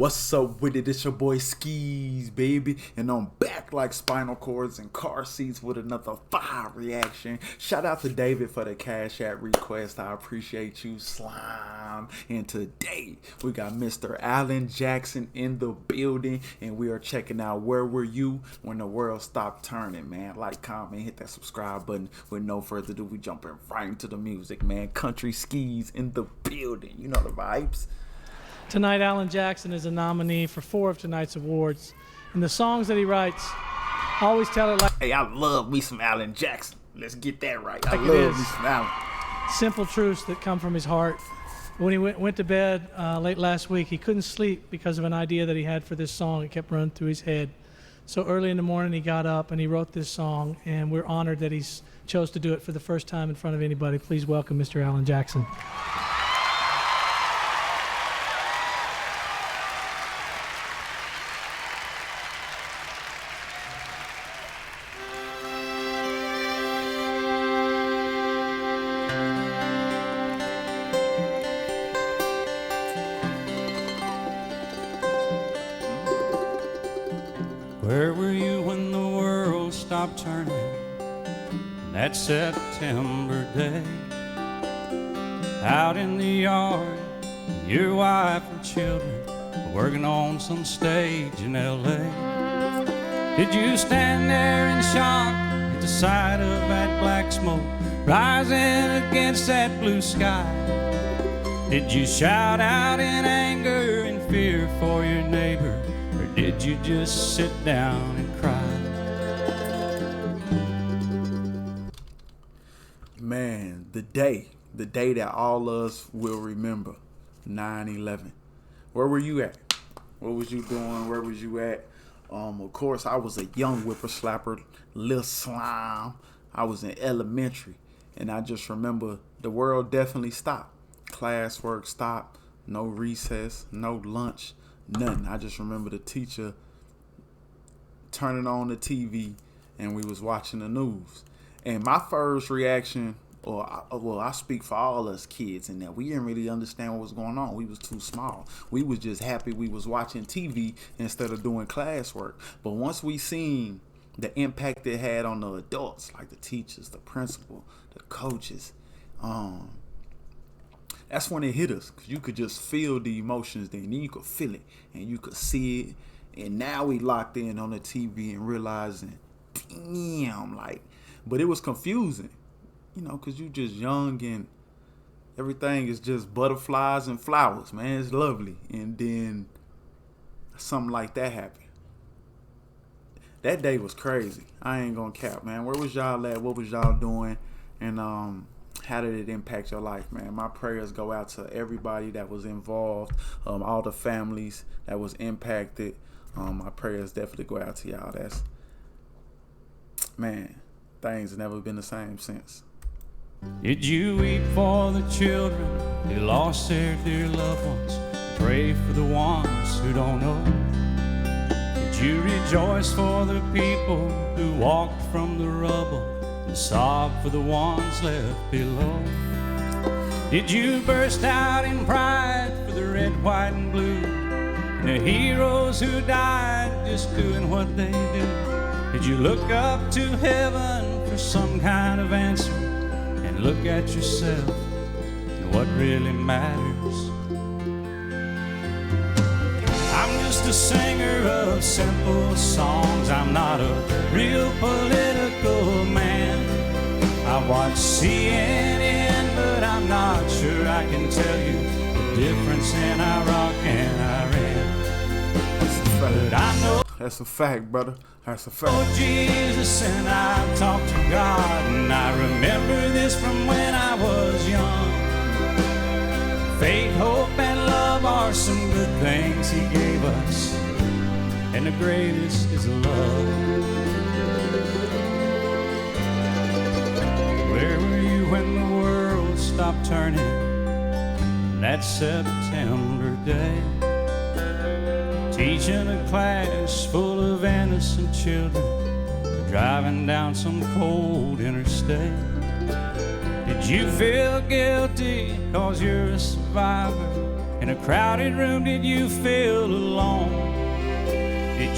What's up with it? It's your boy Sceez, baby. And I'm back like spinal cords and car seats with another fire reaction. Shout out to David for the CashApp request. I appreciate you, slime. And today we got Mr. Alan Jackson in the building. And we are checking out Where Were You When the World Stopped Turning, man. Like, comment, hit that subscribe button. With no further ado, we jumping right into the music, man. Country Sceez in the building. You know the vibes. Tonight, Alan Jackson is a nominee for 4 of tonight's awards. And the songs that he writes, always tell it like... Hey, I love me some Alan Jackson. Let's get that right. Like I love me some Alan. Simple truths that come from his heart. When he went to bed late last week, he couldn't sleep because of an idea that he had for this song. It kept running through his head. So early in the morning, he got up and he wrote this song. And we're honored that he chose to do it for the first time in front of anybody. Please welcome Mr. Alan Jackson. Where were you when the world stopped turning that September day? Out in the yard, your wife and children working on some stage in L.A. Did you stand there in shock at the sight of that black smoke rising against that blue sky? Did you shout out in anger and fear for your neighbor? Or did you just sit down and cry? Man, the day that all of us will remember, 9/11. Where were you at? What was you doing? Where was you at? Of course, I was a young whippersnapper, little slime. I was in elementary, and I just remember the world definitely stopped. Classwork stopped, no recess, no lunch, nothing. I just remember the teacher turning on the TV and we was watching the news. And my first reaction, I speak for all us kids in that we didn't really understand what was going on. We was too small. We was just happy we was watching TV instead of doing classwork. But once we seen the impact it had on the adults, like the teachers, the principal, the coaches, that's when it hit us, because you could just feel the emotions then you could feel it and you could see it. And now we locked in on the TV and realizing, damn, like, but it was confusing, you know, because you just young and everything is just butterflies and flowers, man. It's lovely. And then something like that happened. That day was crazy. I ain't gonna cap, man. Where was y'all at? What was y'all doing? And how did it impact your life, man? My prayers go out to everybody that was involved, all the families that was impacted. My prayers definitely go out to y'all. That's, man, things have never been the same since. Did you weep for the children who lost their dear loved ones? Pray for the ones who don't know. Did you rejoice for the people who walked from the rubble and sob for the ones left below? Did you burst out in pride for the red, white, and blue, and the heroes who died just doing what they do? Did you look up to heaven for some kind of answer and look at yourself and what really matters? I'm just a singer of simple songs. I'm not a real political man. I watch CNN, but I'm not sure I can tell you the difference in Iraq and Iran. But I know that's a fact, brother. That's a fact. Oh, Jesus, and I've talked to God, and I remember this from when I was young. Faith, hope, and love are some good things He gave us, and the greatest is love. Where were you when the world stopped turning that September day? Teaching a class full of innocent children, driving down some cold interstate. Did you feel guilty cause you're a survivor? In a crowded room, did you feel alone?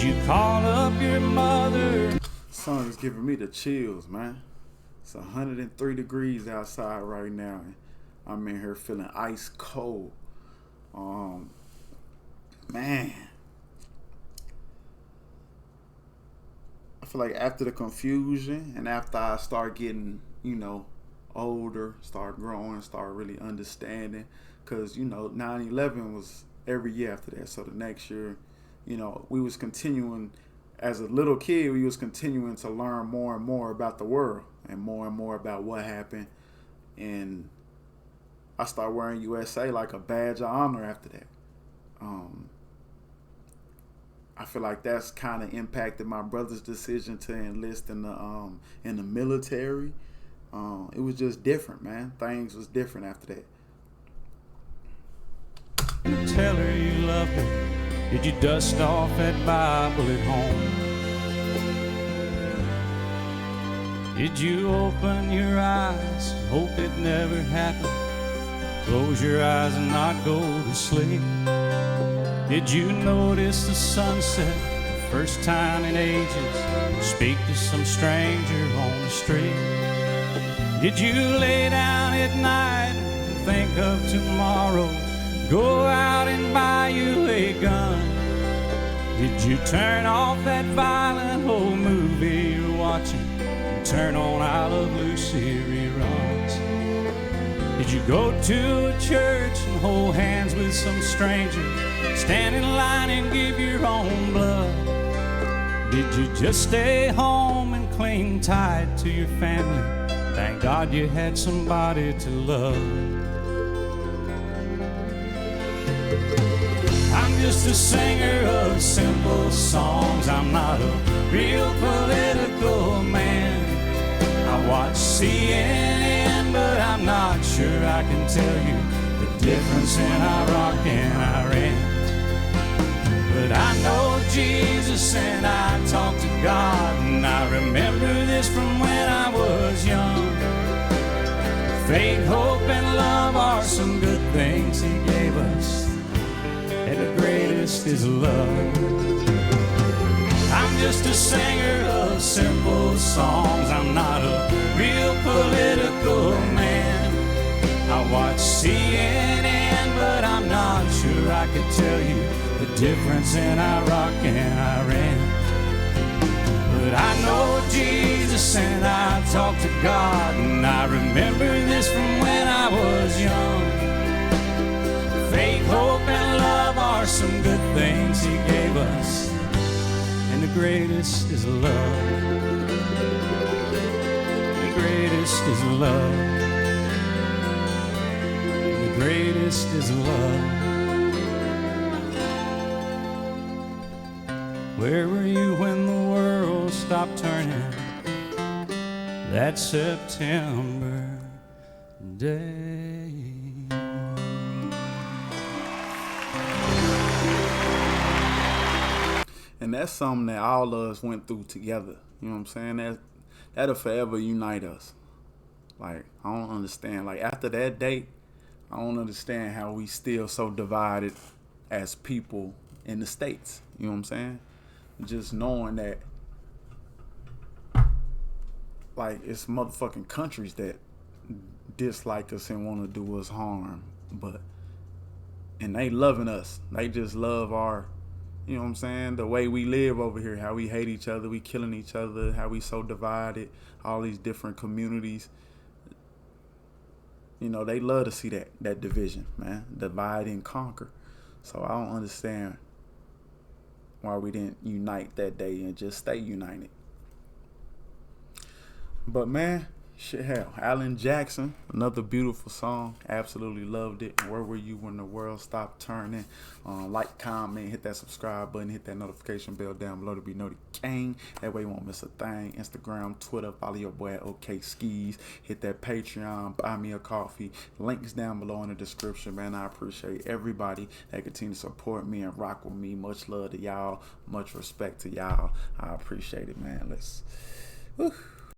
you call up your mother? Song is giving me the chills, man. It's 103 degrees outside right now, and I'm in here feeling ice cold. Man, I feel like after the confusion and after I start getting, older, start growing, start really understanding, because 9/11 was every year after that. So the next year, we was continuing. As a little kid, we was continuing to learn more and more about the world and more about what happened. And I started wearing USA like a badge of honor after that. I feel like that's kind of impacted my brother's decision to enlist in the military. It was just different, man. Things was different after that. Tell her you love her. Did you dust off that Bible at home? Did you open your eyes and hope it never happened? Close your eyes and not go to sleep. Did you notice the sunset the first time in ages? Speak to some stranger on the street. Did you lay down at night and think of tomorrow? Go out and buy you a gun. Did you turn off that violent old movie you're watching and turn on I Love Lucy reruns? Did you go to a church and hold hands with some stranger, stand in line and give your own blood? Did you just stay home and cling tight to your family? Thank God you had somebody to love. I'm just a singer of simple songs. I'm not a real political man. I watch CNN, but I'm not sure I can tell you the difference in Iraq and Iran. But I know Jesus and I talk to God, and I remember this from when I was young. Faith, hope, and love are some good things He gave us, and the greatest is love. I'm just a singer of simple songs. I'm not a real political man. I watch CNN, but I'm not sure I could tell you the difference in Iraq and Iran. But I know Jesus and I talk to God, and I remember this from when I was young. Faith, hope, and love are some good things He gave us, and the greatest is love. The greatest is love. The greatest is love. Where were you when the world stopped turning that September day? And that's something that all of us went through together. You know what I'm saying? That'll forever unite us. Like, I don't understand. Like, after that date, I don't understand how we still so divided as people in the States. You know what I'm saying? Just knowing that, like, it's motherfucking countries that dislike us and want to do us harm. And they loving us. They just love our, you know what I'm saying, the way we live over here, how we hate each other, we killing each other, how we so divided, all these different communities. They love to see that division, man, divide and conquer. So I don't understand why we didn't unite that day and just stay united. But man, shit, hell, Alan Jackson, another beautiful song. Absolutely loved it. Where were you when the world stopped turning? Like, comment, hit that subscribe button, hit that notification bell down below to be notified. That way you won't miss a thing. Instagram, Twitter, follow your boy at OkSceez. Hit that Patreon, buy me a coffee. Links down below in the description, man. I appreciate everybody that continue to support me and rock with me. Much love to y'all. Much respect to y'all. I appreciate it, man. Let's... Whew.